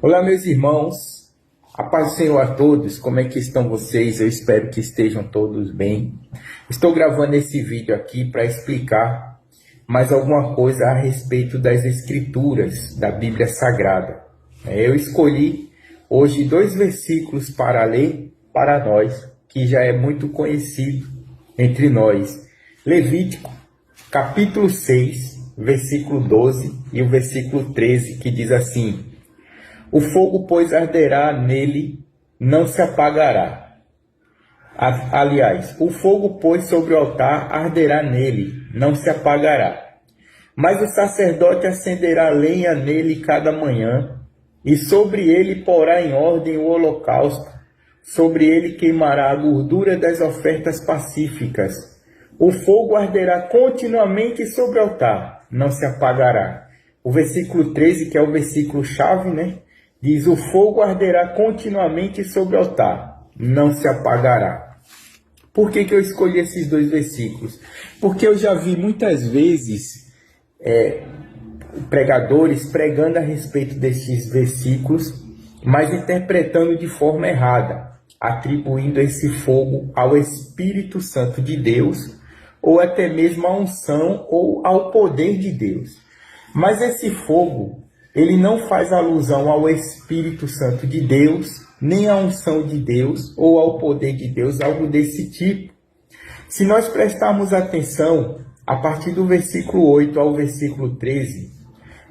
Olá, meus irmãos, a paz do Senhor a todos, como é que estão vocês? Eu espero que estejam todos bem. Estou gravando esse vídeo aqui para explicar mais alguma coisa a respeito das Escrituras, da Bíblia Sagrada. Eu escolhi hoje 2 versículos para ler para nós, que já é muito conhecido entre nós. Levítico, capítulo 6, versículo 12 e o versículo 13, que diz assim: o fogo, pois, arderá nele, não se apagará. Aliás, o fogo, pois, sobre o altar arderá nele, não se apagará. Mas o sacerdote acenderá lenha nele cada manhã, e sobre ele porá em ordem o holocausto, sobre ele queimará a gordura das ofertas pacíficas. O fogo arderá continuamente sobre o altar, não se apagará. O versículo 13, que é o versículo chave, né? Diz: o fogo arderá continuamente sobre o altar, não se apagará. Por que eu escolhi esses 2 versículos? Porque eu já vi muitas vezes pregadores pregando a respeito desses versículos, mas interpretando de forma errada, atribuindo esse fogo ao Espírito Santo de Deus, ou até mesmo à unção ou ao poder de Deus. Mas esse fogo, ele não faz alusão ao Espírito Santo de Deus, nem à unção de Deus ou ao poder de Deus, algo desse tipo. Se nós prestarmos atenção, a partir do versículo 8 ao versículo 13,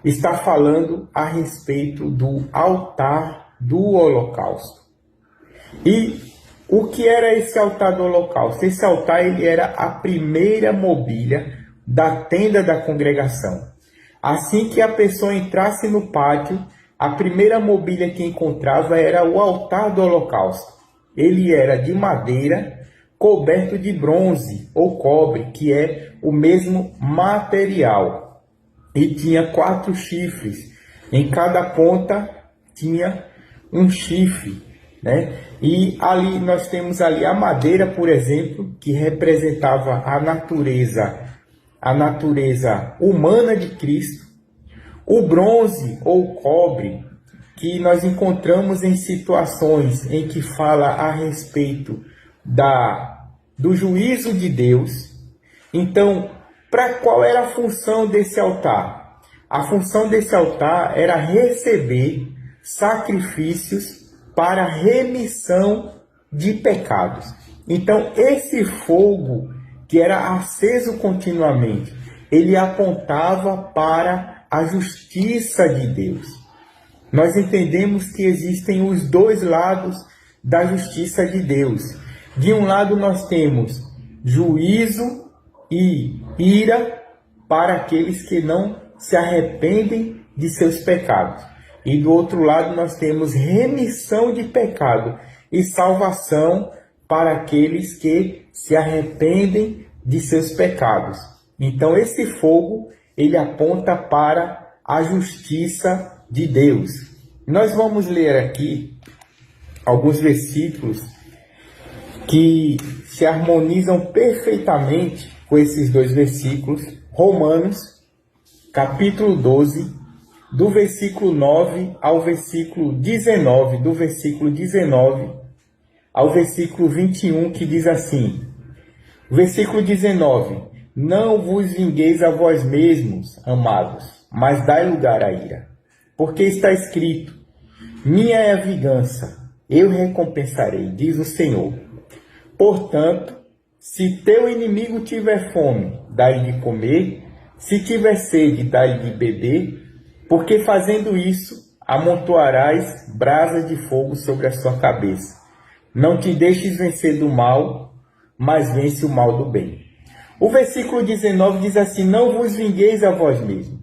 está falando a respeito do altar do holocausto. E o que era esse altar do holocausto? Esse altar, ele era a primeira mobília da tenda da congregação. Assim que a pessoa entrasse no pátio, a primeira mobília que encontrava era o altar do holocausto. Ele era de madeira, coberto de bronze ou cobre, que é o mesmo material. E tinha 4 chifres. Em cada ponta tinha um chifre, né? E ali nós temos ali a madeira, por exemplo, que representava a natureza humana de Cristo. O bronze ou cobre, que nós encontramos em situações em que fala a respeito do juízo de Deus. Então, qual era a função desse altar? A função desse altar era receber sacrifícios para remissão de pecados. Então, esse fogo que era aceso continuamente, ele apontava para a justiça de Deus. Nós entendemos que existem os 2 lados da justiça de Deus. De um lado nós temos juízo e ira para aqueles que não se arrependem de seus pecados. E do outro lado nós temos remissão de pecado e salvação para aqueles que se arrependem de seus pecados. Então esse fogo, ele aponta para a justiça de Deus. Nós vamos ler aqui alguns versículos que se harmonizam perfeitamente com esses 2 versículos. Romanos, capítulo 12, do versículo 9 ao versículo 19, do versículo 19 ao versículo 21, que diz assim: versículo 19: não vos vingueis a vós mesmos, amados, mas dai lugar à ira. Porque está escrito: minha é a vingança, eu recompensarei, diz o Senhor. Portanto, se teu inimigo tiver fome, dai-lhe de comer, se tiver sede, dai-lhe de beber, porque fazendo isso, amontoarás brasas de fogo sobre a sua cabeça. Não te deixes vencer do mal, mas vence o mal do bem. O versículo 19 diz assim: não vos vingueis a vós mesmos,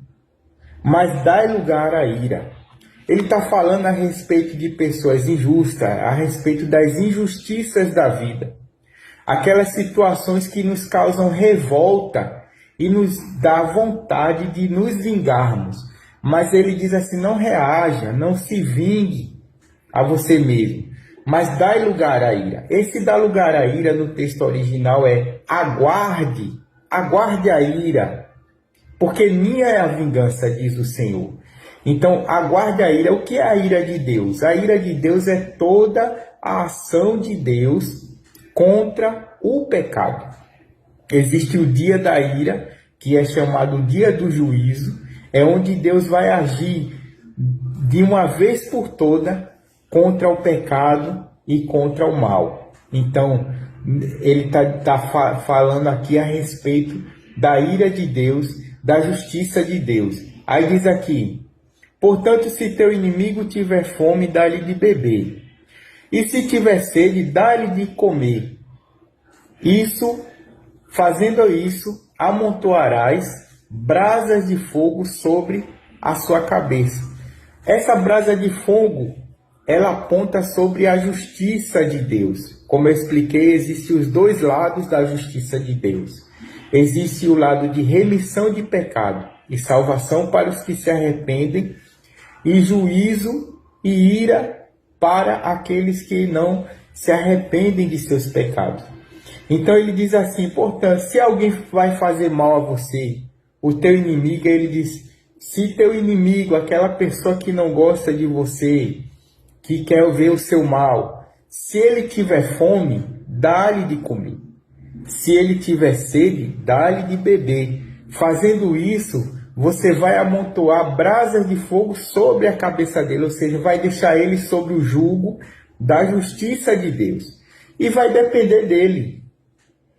mas dai lugar à ira. Ele está falando a respeito de pessoas injustas, a respeito das injustiças da vida. Aquelas situações que nos causam revolta e nos dá vontade de nos vingarmos. Mas ele diz assim: não reaja, não se vingue a você mesmo, mas dai lugar à ira. Esse dar lugar à ira no texto original é aguarde a ira, porque minha é a vingança, diz o Senhor. Então, aguarde a ira. O que é a ira de Deus? A ira de Deus é toda a ação de Deus contra o pecado. Existe o dia da ira, que é chamado o dia do juízo, é onde Deus vai agir de uma vez por toda contra o pecado e contra o mal. Então, ele está falando aqui a respeito da ira de Deus, da justiça de Deus. Aí diz aqui: portanto, se teu inimigo tiver fome, dá-lhe de beber, e se tiver sede, dá-lhe de comer. Fazendo isso, amontoarás brasas de fogo sobre a sua cabeça. Essa brasa de fogo, ela aponta sobre a justiça de Deus. Como eu expliquei, existem os dois lados da justiça de Deus. Existe o lado de remissão de pecado e salvação para os que se arrependem, e juízo e ira para aqueles que não se arrependem de seus pecados. Então ele diz assim: portanto, se alguém vai fazer mal a você, o teu inimigo, ele diz, se teu inimigo, aquela pessoa que não gosta de você, que quer ver o seu mal, se ele tiver fome, dá-lhe de comer. Se ele tiver sede, dá-lhe de beber. Fazendo isso, você vai amontoar brasas de fogo sobre a cabeça dele, ou seja, vai deixar ele sobre o jugo da justiça de Deus. E vai depender dele.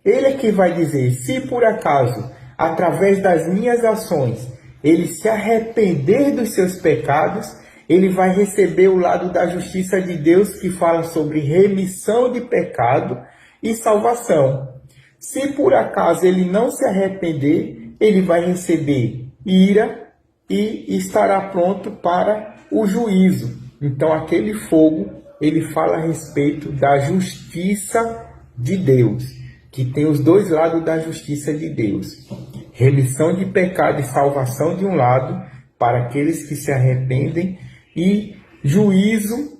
Ele é que vai dizer: se por acaso, através das minhas ações, ele se arrepender dos seus pecados, ele vai receber o lado da justiça de Deus, que fala sobre remissão de pecado e salvação. Se por acaso ele não se arrepender, ele vai receber ira e estará pronto para o juízo. Então aquele fogo, ele fala a respeito da justiça de Deus, que tem os dois lados da justiça de Deus. Remissão de pecado e salvação de um lado, para aqueles que se arrependem, e juízo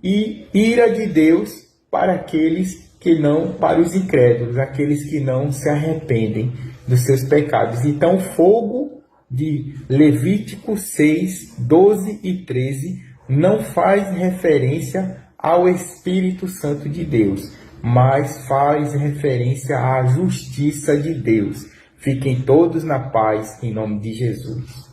e ira de Deus para aqueles que não, para os incrédulos, aqueles que não se arrependem dos seus pecados. Então, o fogo de Levítico 6, 12 e 13 não faz referência ao Espírito Santo de Deus, mas faz referência à justiça de Deus. Fiquem todos na paz, em nome de Jesus.